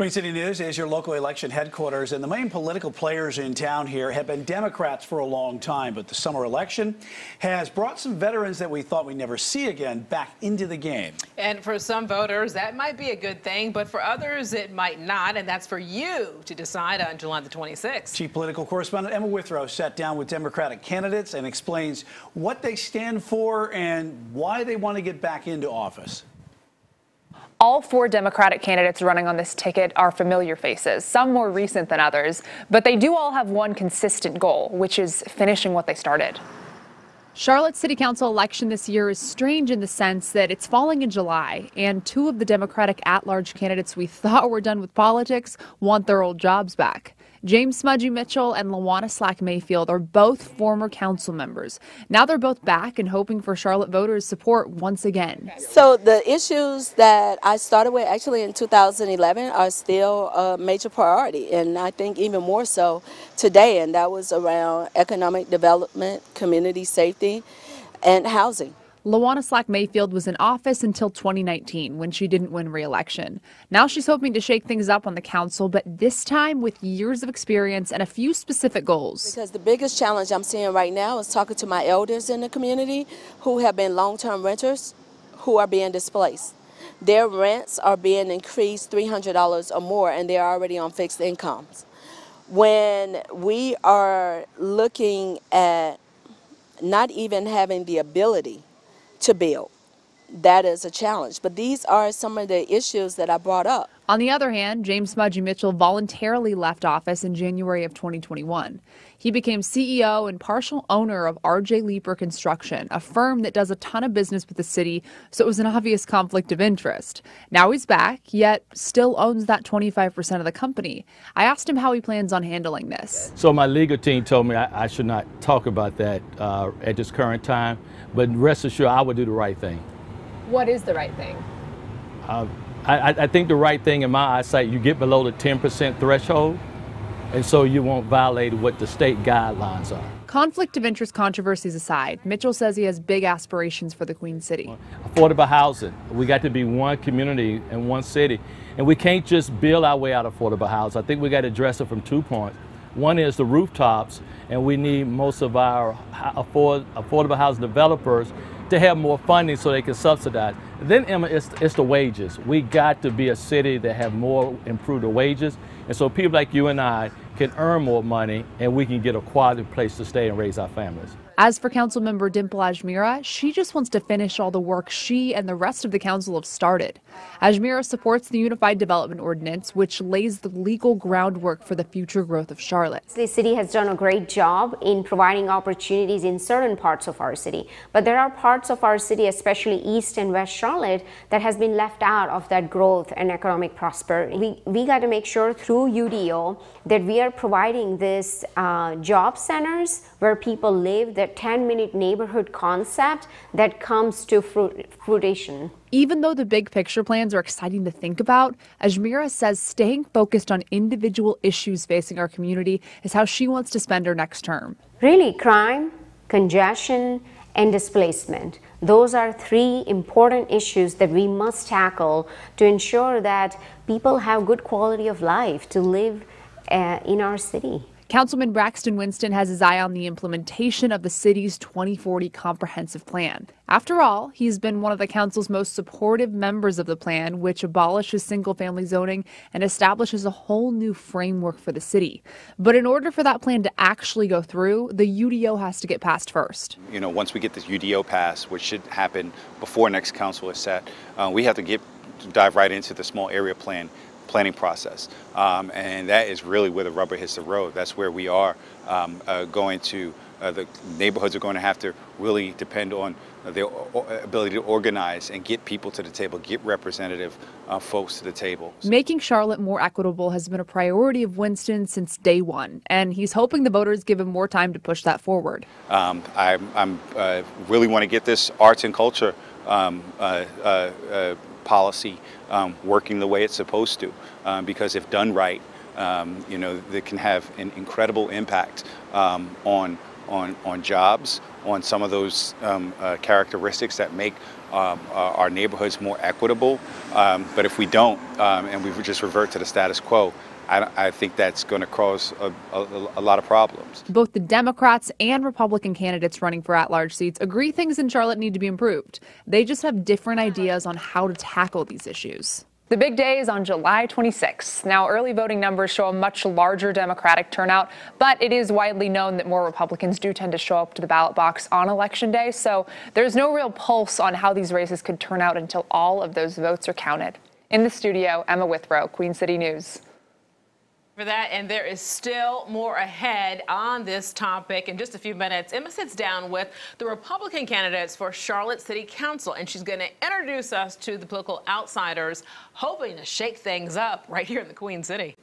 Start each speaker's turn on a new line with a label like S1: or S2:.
S1: Queen City News is your local election headquarters, and the main political players in town here have been Democrats for a long time, but the summer election has brought some veterans that we thought we'd never see again back into the game.
S2: And for some voters, that might be a good thing, but for others, it might not, and that's for you to decide on July the 26th.
S1: Chief Political Correspondent Emma Withrow sat down with Democratic candidates and explains what they stand for and why they want to get back into office.
S3: All four Democratic candidates running on this ticket are familiar faces, some more recent than others, but they do all have one consistent goal, which is finishing what they started.
S4: Charlotte's City Council election this year is strange in the sense that it's falling in July, and two of the Democratic at-large candidates we thought were done with politics want their old jobs back. James Smudgy Mitchell and Lawana Slack Mayfield are both former council members. Now they're both back and hoping for Charlotte voters' support once again.
S5: So the issues that I started with actually in 2011 are still a major priority, and I think even more so today, and that was around economic development, community safety, and housing.
S4: Lawana Slack Mayfield was in office until 2019 when she didn't win re-election. Now she's hoping to shake things up on the council, but this time with years of experience and a few specific goals.
S5: Because the biggest challenge I'm seeing right now is talking to my elders in the community who have been long-term renters who are being displaced. Their rents are being increased $300 or more, and they're already on fixed incomes. When we are looking at not even having the ability to build, that is a challenge. But these are some of the issues that I brought up.
S4: On the other hand, James Smudgy Mitchell voluntarily left office in January of 2021. He became CEO and partial owner of R.J. Leeper Construction, a firm that does a ton of business with the city, so it was an obvious conflict of interest. Now he's back, yet still owns that 25% of the company. I asked him how he plans on handling this.
S6: So my legal team told me I should not talk about that at this current time, but rest assured I would do the right thing.
S3: What is the right thing?
S6: I think the right thing in my eyesight, you get below the 10% threshold, and so you won't violate what the state guidelines are.
S4: Conflict of interest controversies aside, Mitchell says he has big aspirations for the Queen City.
S6: Affordable housing. We got to be one community and one city, and we can't just build our way out of affordable housing. I think we got to address it from 2 points. One is the rooftops, and we need most of our affordable housing developers to have more funding so they can subsidize. Then, Emma, it's the wages. We got to be a city that have more improved wages, and so people like you and I can earn more money, and we can get a quality place to stay and raise our families.
S4: As for Councilmember Dimple Ajmera, she just wants to finish all the work she and the rest of the council have started. Ajmera supports the Unified Development Ordinance, which lays the legal groundwork for the future growth of Charlotte.
S7: The city has done a great job in providing opportunities in certain parts of our city, but there are parts of our city, especially East and West Charlotte, that has been left out of that growth and economic prosperity. We got to make sure through UDO that we are providing this job centers where people live, that 10-minute neighborhood concept that comes to fruition.
S4: Even though the big picture plans are exciting to think about, Ajmera says staying focused on individual issues facing our community is how she wants to spend her next term.
S7: Really, crime, congestion, and displacement. Those are three important issues that we must tackle to ensure that people have good quality of life to live in our city.
S4: Councilman Braxton Winston has his eye on the implementation of the city's 2040 comprehensive plan. After all, he's been one of the council's most supportive members of the plan, which abolishes single-family zoning and establishes a whole new framework for the city. But in order for that plan to actually go through, the UDO has to get passed first.
S8: You know, once we get this UDO passed, which should happen before next council is set, we have to dive right into the small area planning process, and that is really where the rubber hits the road. That's where we are the neighborhoods are going to have to really depend on their ability to organize and get people to the table, get representative folks to the table.
S4: Making Charlotte more equitable has been a priority of Winston since day one, and he's hoping the voters give him more time to push that forward.
S8: I really want to get this arts and culture policy working the way it's supposed to, because if done right, you know, they can have an incredible impact on jobs, on some of those characteristics that make our neighborhoods more equitable. But if we don't, and we just revert to the status quo, I think that's going to cause a lot of problems.
S4: Both the Democrats and Republican candidates running for at-large seats agree things in Charlotte need to be improved. They just have different ideas on how to tackle these issues.
S3: The big day is on July 26th. Now, early voting numbers show a much larger Democratic turnout, but it is widely known that more Republicans do tend to show up to the ballot box on Election Day, so there's no real pulse on how these races could turn out until all of those votes are counted. In the studio, Emma Withrow, Queen City News.
S2: For that, and there is still more ahead on this topic. In just a few minutes, Emma sits down with the Republican candidates for Charlotte City Council, and she's going to introduce us to the political outsiders hoping to shake things up right here in the Queen City.